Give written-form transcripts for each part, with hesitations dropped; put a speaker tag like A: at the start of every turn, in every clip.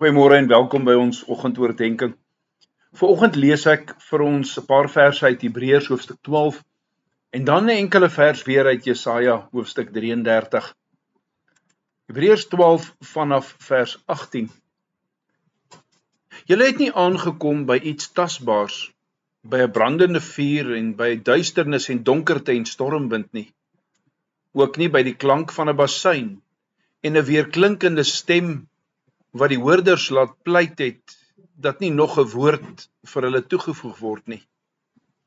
A: Goeiemôre en welkom by ons oggendoordenkings. Vanoggend lees ek vir ons 'n paar verse uit Hebreërs hoofstuk 12 en dan 'n enkele vers weer uit Jesaja hoofstuk 33. Hebreërs 12 vanaf vers 18. Julle het nie aangekom by iets tasbaars, by 'n brandende vuur en by duisternis en donkerte en stormwind nie. Ook nie by die klank van 'n basuin en 'n weerklinkende stem wat die hoorders laat pleit het dat nie nog 'n woord vir hulle toegevoeg word nie.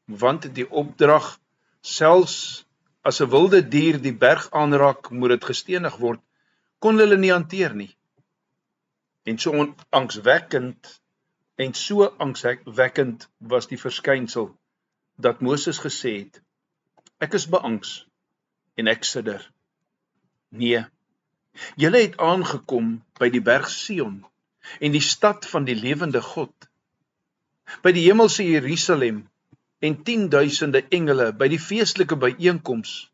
A: Want die opdrag, selfs as 'n wilde dier die berg aanraak, moet dit gestenig word, kon hulle nie hanteer nie. En so angswekkend was die verskynsel, dat Moses gesê het, ek is beangs en ek sidder. Nee, julle het aangekom by die berg Sion en die stad van die lewende God, by die hemelse Jerusalem en 10.000 engele, by die feestelike byeenkoms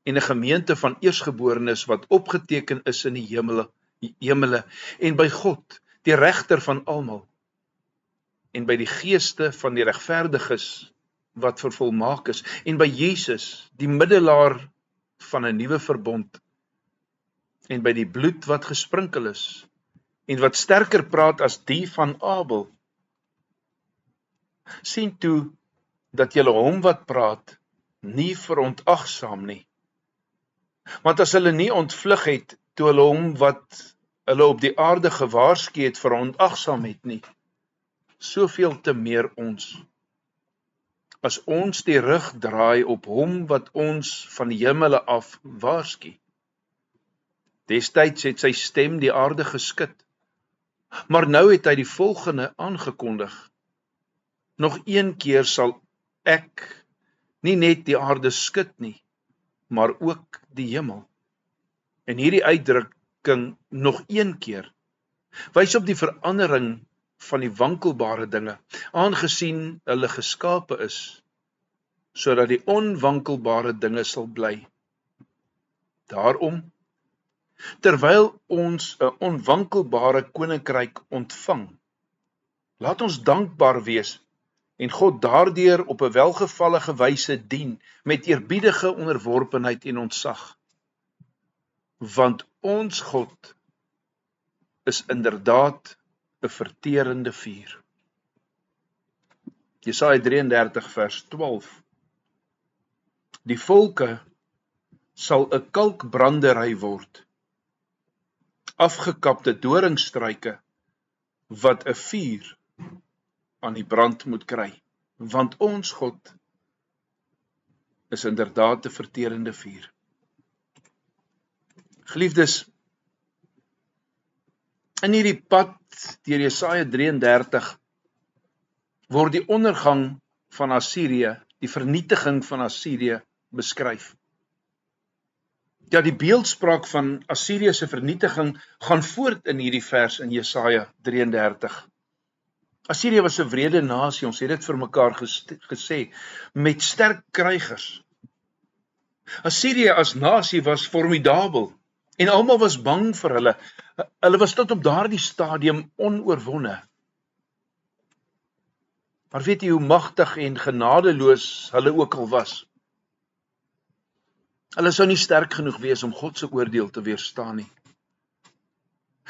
A: en 'n gemeente van eersgeborenes wat opgeteken is in die hemele en by God, die regter van almal, en by die geeste van die regverdiges wat vervolmaak is, en by Jesus, die middelaar van 'n nuwe verbond, en by die bloed wat gesprinkel is, en wat sterker praat as die van Abel. Sien toe dat julle hom wat praat nie verontagsaam nie. Want as hulle nie ontvlug het toe hulle hom wat hulle op die aarde gewaarsku het verontagsaam het nie, soveel te meer ons. As ons die rug draai op hom wat ons van die hemele af waarsku. Destyds het sy stem die aarde geskud, maar nou het hy die volgende aangekondig. Nog een keer sal ek nie net die aarde skud nie, maar ook die hemel. En hierdie uitdrukking, nog een keer, wys op die verandering van die wankelbare dinge, aangesien hulle geskape is, sodat die onwankelbare dinge sal bly. Daarom, terwyl ons 'n onwankelbare koninkryk ontvang, laat ons dankbaar wees en God daardeur op 'n welgevallige wyse dien met eerbiedige onderworpenheid en ontzag. Want ons God is inderdaad 'n verterende vuur. Jesaja 33 vers 12. Die volke sal 'n kalkbrandery word, afgekapte doringstruike wat 'n vuur aan die brand moet kry, want ons God is inderdaad 'n verterende vuur. Geliefdes, in hierdie pad deur Jesaja 33 word die ondergang van Assirië, die vernietiging van Assirië beskryf. Ja, die beeldspraak van Assirië se vernietiging gaan voort in hierdie vers in Jesaja 33. Assirië was 'n wrede nasie, ons het dit vir mekaar gesê, met sterk krygers. Assirië as nasie was formidabel en almal was bang vir hulle. Hulle was tot op daardie stadium onoorwonne. Maar weet jy hoe magtig en genadeloos hulle ook al was? Hulle sou nie sterk genoeg wees om God se oordeel te weerstaan nie.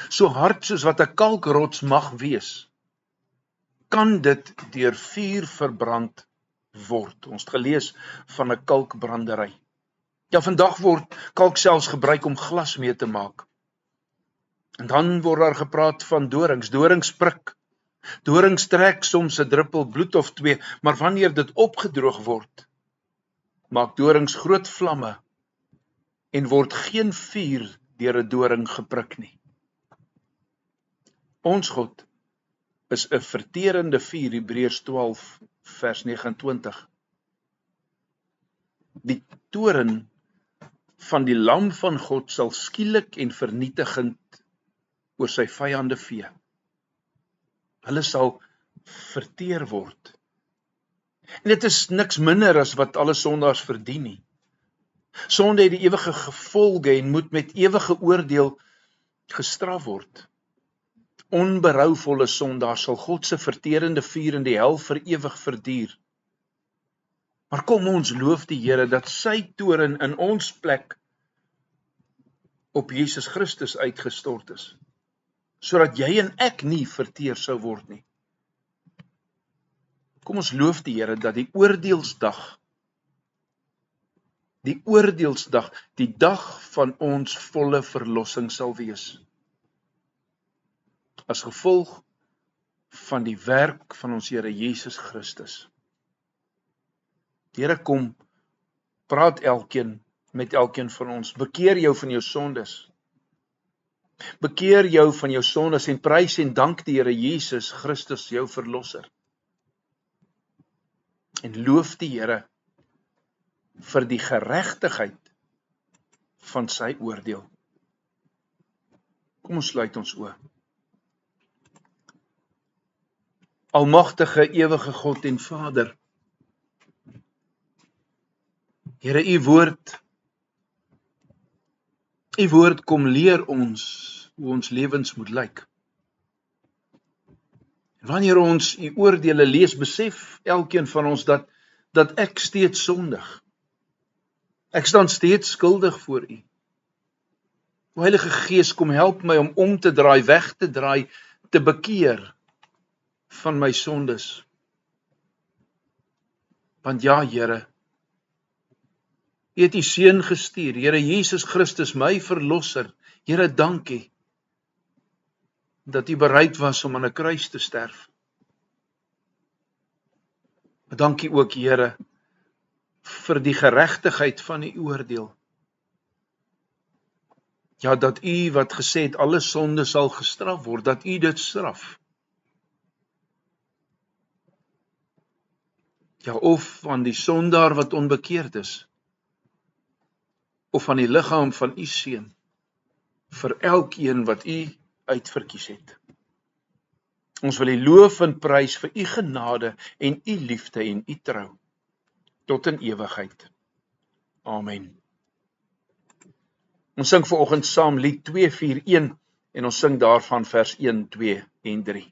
A: So hard soos wat 'n kalkrots mag wees, kan dit deur vuur verbrand word. Ons het gelees van 'n kalkbrandery. Ja, vandag word kalk selfs gebruik om glas mee te maak. En dan word daar gepraat van dorings. Dorings prik. Dorings trek soms 'n druppel bloed of twee, maar wanneer dit opgedroog word, maak dorings groot vlamme en word geen vuur deur 'n doring geprik nie. Ons God is 'n verterende vuur, Hebreërs 12 vers 29. Die toren van die lam van God sal skielik en vernietigend oor sy vyande vee. Hulle sal verteer word. En dit is niks minder as wat alle sondaars verdien nie. Sonde het die ewige gevolge en moet met ewige oordeel gestraf word. onberouvolle sondaar sal God se verterende vuur in die hel vir ewig verduur. Maar kom ons loof die Here dat sy toorn in ons plek op Jesus Christus uitgestort is, sodat jy en ek nie verteer sou word nie. Kom ons loof die Here dat die oordeelsdag, die dag van ons volle verlossing sal wees, as gevolg van die werk van ons Here Jesus Christus. Die Here kom, praat met elkeen van ons, bekeer jou van jou sondes. Bekeer jou van jou sondes en prys en dank die Here Jesus Christus, jou verlosser. En loof die Here vir die geregtigheid van sy oordeel. Kom ons sluit ons oë. Almagtige, ewige God en Vader, Here, u woord kom leer ons hoe ons lewens moet lyk. Wanneer ons u oordeele lees, besef elkeen van ons dat ek steeds sondig. Ek staan steeds skuldig voor u. O Heilige Gees, kom help my om te draai, weg te draai, te bekeer van my sondes. Want ja, Here, u het u seun gestuur, Here Jesus Christus, my verlosser. Here, dankie dat u bereid was om aan 'n kruis te sterf. Dankie ook, Here, vir die geregtigheid van u oordeel. Ja, dat u wat gesê het, alle sonde sal gestraf word, dat u dit straf. Ja, of van die sondaar wat onbekeerd is, of van die liggaam van u seun, vir elkeen wat u uitverkies het. Ons wil u loof en prys vir u genade en u liefde en u trou, tot in ewigheid. Amen. Ons sing vanoggend saam lied 241 en ons sing daarvan vers 1, 2 en 3.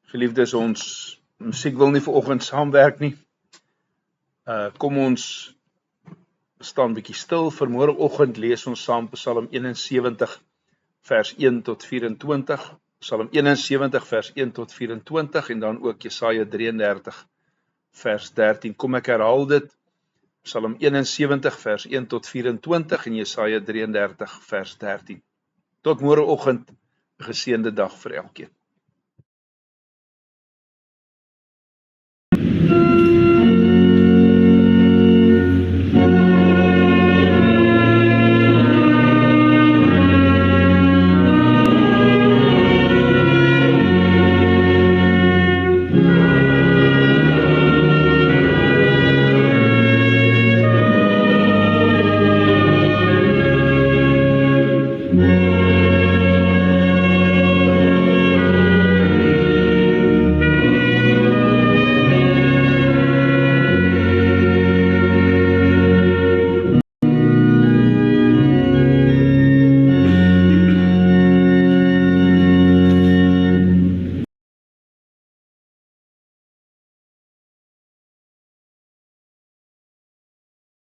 A: Geliefdes, ons musiek wil nie vanoggend saamwerk nie. Kom ons staan bietjie stil. Vir môreoggend lees ons saam Psalm 71 vers 1 tot 24. Psalm 71 vers 1 tot 24 en dan ook Jesaja 33 vers 13. Kom ek herhaal dit. Psalm 71 vers 1 tot 24 en Jesaja 33 vers 13. Tot môreoggend, 'n geseënde dag vir elkeen.